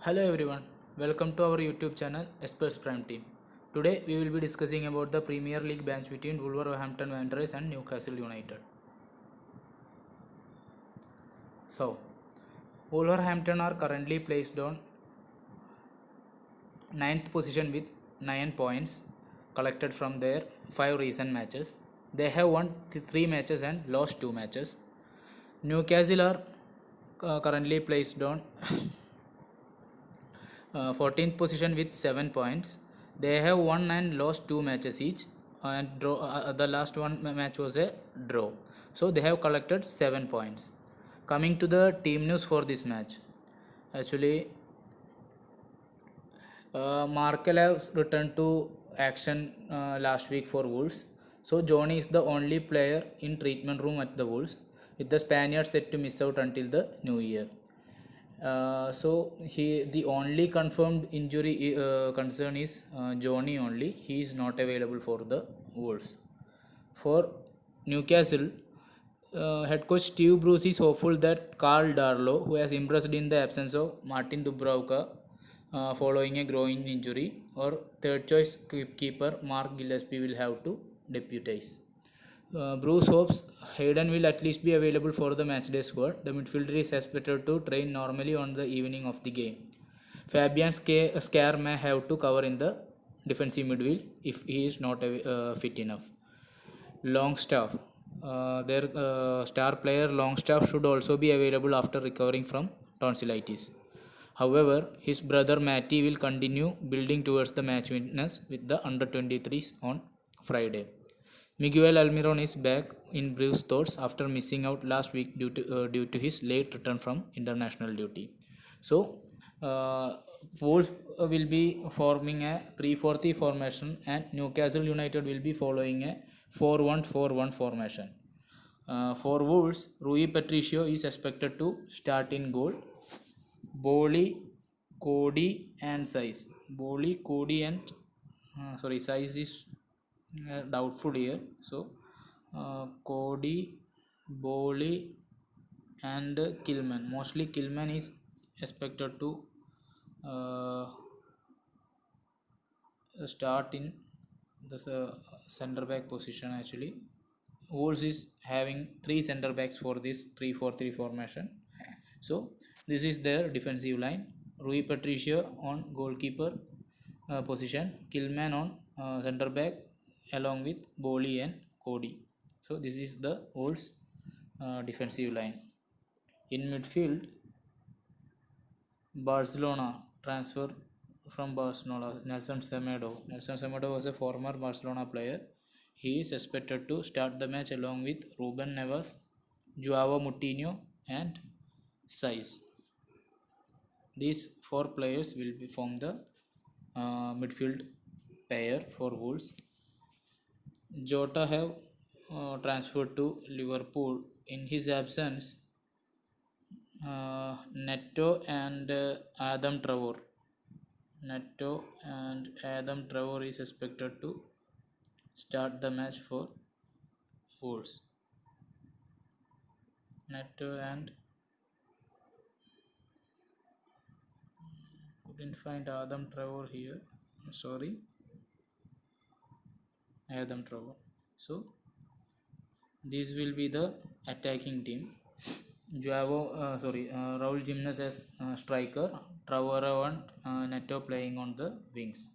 Hello everyone, welcome to our YouTube channel Express Prime Team. Today we will be discussing about the Premier League match between Wolverhampton Wanderers and Newcastle United. So, Wolverhampton are currently placed on 9th position with 9 points collected from their 5 recent matches. They have won 3 matches and lost 2 matches. Newcastle are currently placed on 14th position with 7 points. They have won and lost 2 matches each, and the last one match was a draw. So they have collected 7 points. Coming to the team news for this match, actually, Markel has returned to action last week for Wolves. So Johnny is the only player in treatment room at the Wolves, with the Spaniards set to miss out until the new year. So the only confirmed injury concern is Johnny only. He is not available for the Wolves. For Newcastle, head coach Steve Bruce is hopeful that Carl Darlow, who has impressed in the absence of Martin Dubravka following a groin injury, or third choice keeper Mark Gillespie will have to deputize. Bruce hopes Hayden will at least be available for the matchday squad. The midfielder is expected to train normally on the evening of the game. Fabian Scare may have to cover in the defensive midfield if he is not fit enough. Longstaff, their star player Longstaff should also be available after recovering from tonsillitis. However, his brother Matty will continue building towards the match fitness with the under 23s on Friday. Miguel Almiron is back in Bruce's thoughts after missing out last week due to his late return from international duty. So, Wolves will be forming a 3-4-3 formation, and Newcastle United will be following a 4-1-4-1 formation. For Wolves, Rui Patricio is expected to start in goal. Bowley, Cody, and Size. Bowley, Cody, and Size is doubtful here. So, Cody, Bowley, and Kilman. Mostly Kilman is expected to start in the center back position. Actually, Wolves is having 3 center backs for this 3-4-3 formation. So this is their defensive line. Rui Patricio on goalkeeper position, Kilman on center back, along with Bowley and Cody. So this is the Wolves defensive line. In midfield, Barcelona transfer from Barcelona, Nelson Semedo. Nelson Semedo was a former Barcelona player. He is expected to start the match along with Ruben Neves, Joao Moutinho, and Saiz. These 4 players will form the midfield pair for Wolves. Jota have transferred to Liverpool. In his absence, Neto and Adam Trevor. Neto and Adam Trevor is expected to start the match for Wolves. Neto and couldn't find Adam Trevor here. I'm sorry. Adam Trevor. So this will be the attacking team. Raul Jimenez as striker, Trevor and Neto playing on the wings.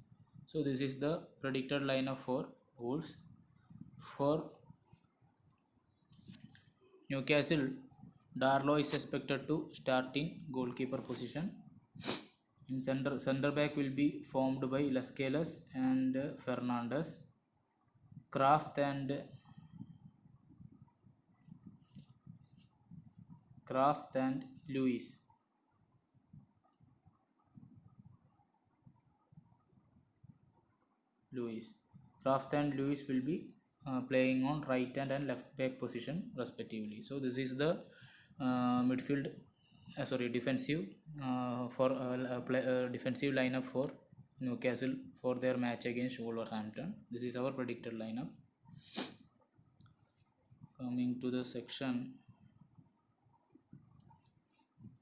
So this is the predicted lineup for Wolves. For Newcastle, Darlow is expected to start in goalkeeper position. In center back will be formed by Lascelles and Fernandes. Kraft and Lewis. Kraft and Lewis will be playing on right hand and left back position respectively. So this is the defensive defensive lineup for Newcastle for their match against Wolverhampton. This is our predicted lineup. Coming to the section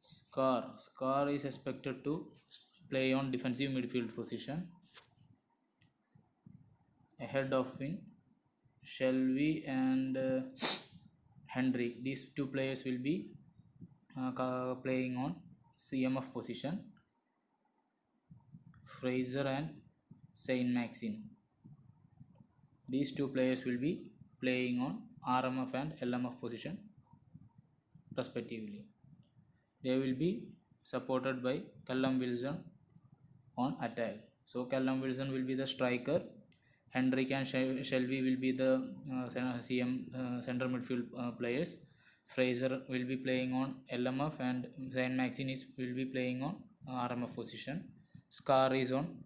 Scar is expected to play on defensive midfield position ahead of Win, Shelby and Henry. These two players will be playing on CMF position. Fraser and Saint Maxine. These two players will be playing on RMF and LMF position respectively. They will be supported by Callum Wilson on attack. So Callum Wilson will be the striker. Hendrick and Shelby will be the central midfield players. Fraser will be playing on LMF and Saint Maxine will be playing on RMF position. Scar is on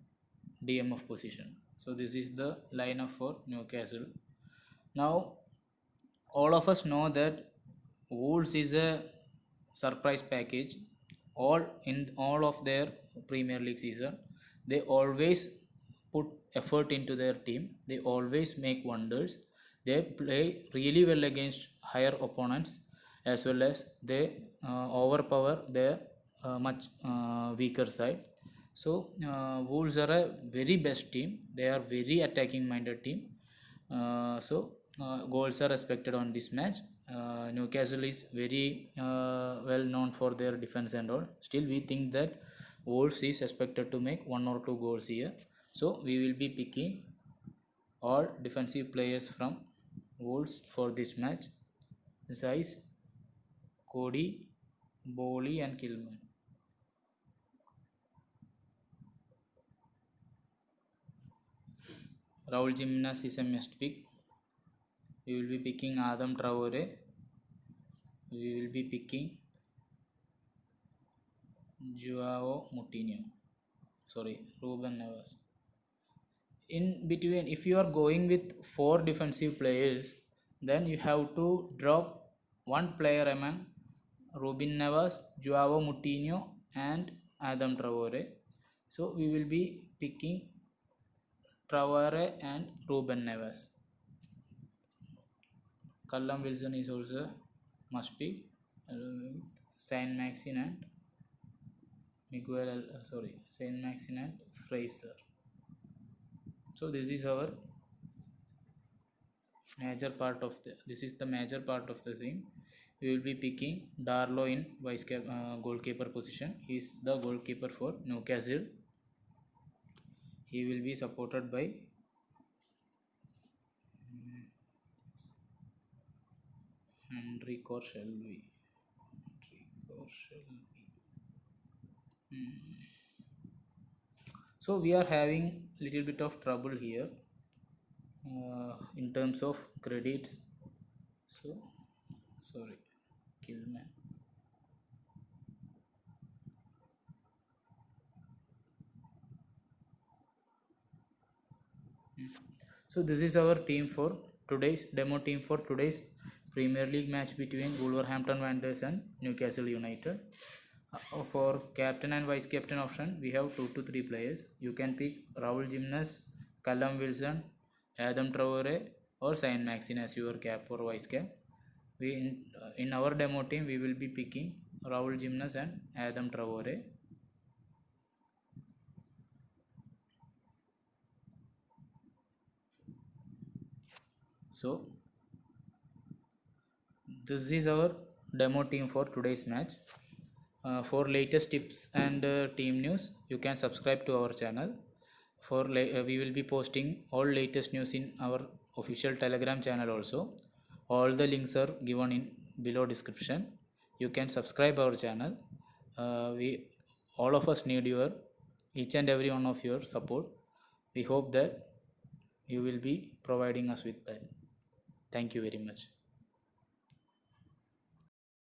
DMF position. So this is the lineup for Newcastle. Now all of us know that Wolves is a surprise package. All of their Premier League season, they always put effort into their team. They always make wonders. They play really well against higher opponents, as well as they overpower their much weaker side. So Wolves are a very best team. They are very attacking minded team. Goals are expected on this match. Newcastle is very well known for their defense and all. Still, we think that Wolves is expected to make 1 or 2 goals here. So we will be picking all defensive players from Wolves for this match: Zeiss, Cody, Bowley and Kilman. Raul Jimenez is a must pick. We will be picking Adam Traore. We will be picking Joao Moutinho. Ruben Neves. In between, if you are going with 4 defensive players, then you have to drop one player among Ruben Neves, Joao Moutinho and Adam Traore. So we will be picking Traore and Ruben Neves. Callum Wilson is also must be Saint Maxine and Saint Maxine and Fraser. So this is our major part of the major part of the thing. We will be picking Darlow in goalkeeper position. He is the goalkeeper for Newcastle. He will be supported by Henrik or Shelby. So we are having little bit of trouble here in terms of credits. Kilman. So this is our team for today's demo team for today's Premier League match between Wolverhampton Wanderers and Newcastle United. For captain and vice captain option, we have 2 to 3 players. You can pick Raul Jimenez, Callum Wilson, Adam Traore or Saint Maxine as your cap or vice cap. In our demo team, we will be picking Raul Jimenez and Adam Traore. So this is our demo team for today's match. For latest tips and team news, you can subscribe to our channel. We will be posting all latest news in our official Telegram channel also. All the links are given in below description. You can subscribe our channel. All of us need each and every one of your support. We hope that you will be providing us with that. Thank you very much.